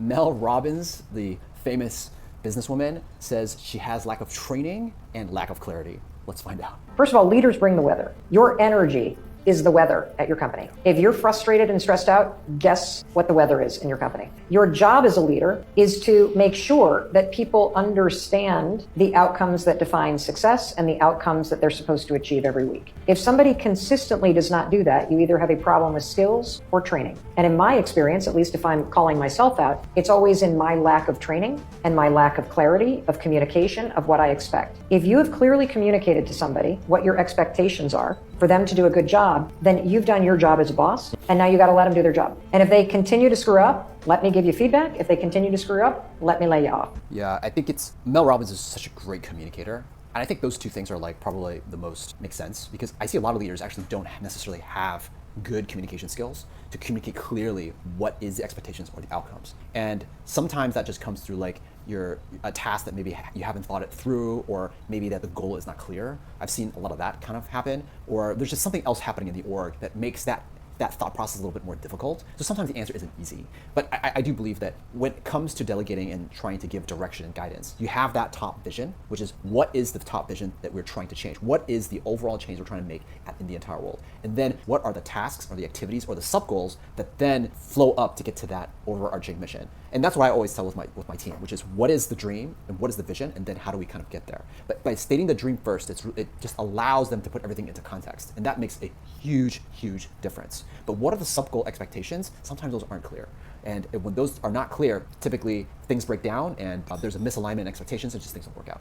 Mel Robbins, the famous businesswoman, says she has lack of training and lack of clarity. Let's find out. First of all, leaders bring the weather. Your energy is the weather at your company. If you're frustrated and stressed out, guess what the weather is in your company. Your job as a leader is to make sure that people understand the outcomes that define success and the outcomes that they're supposed to achieve every week. If somebody consistently does not do that, you either have a problem with skills or training. And in my experience, at least if I'm calling myself out, it's always in my lack of training and my lack of clarity, of communication, of what I expect. If you have clearly communicated to somebody what your expectations are for them to do a good job, then you've done your job as a boss, and now you got to let them do their job. And if they continue to screw up, let me give you feedback. If they continue to screw up, let me lay you off. Yeah, I think Mel Robbins is such a great communicator. And I think those two things are like probably the most make sense, because I see a lot of leaders actually don't necessarily have good communication skills to communicate clearly what is the expectations or the outcomes. And sometimes that just comes through like a task that maybe you haven't thought it through, or maybe that the goal is not clear. I've seen a lot of that kind of happen, or there's just something else happening in the org that makes that thought process a little bit more difficult. So sometimes the answer isn't easy. But I do believe that when it comes to delegating and trying to give direction and guidance, you have that top vision, which is what is the top vision that we're trying to change? What is the overall change we're trying to make in the entire world? And then what are the tasks or the activities or the sub goals that then flow up to get to that overarching mission? And that's what I always tell with my team, which is what is the dream and what is the vision, and then how do we kind of get there? But by stating the dream first, it just allows them to put everything into context, and that makes a huge, huge difference. But what are the sub goal expectations? Sometimes those aren't clear. And when those are not clear, typically things break down and there's a misalignment in expectations and just things don't work out.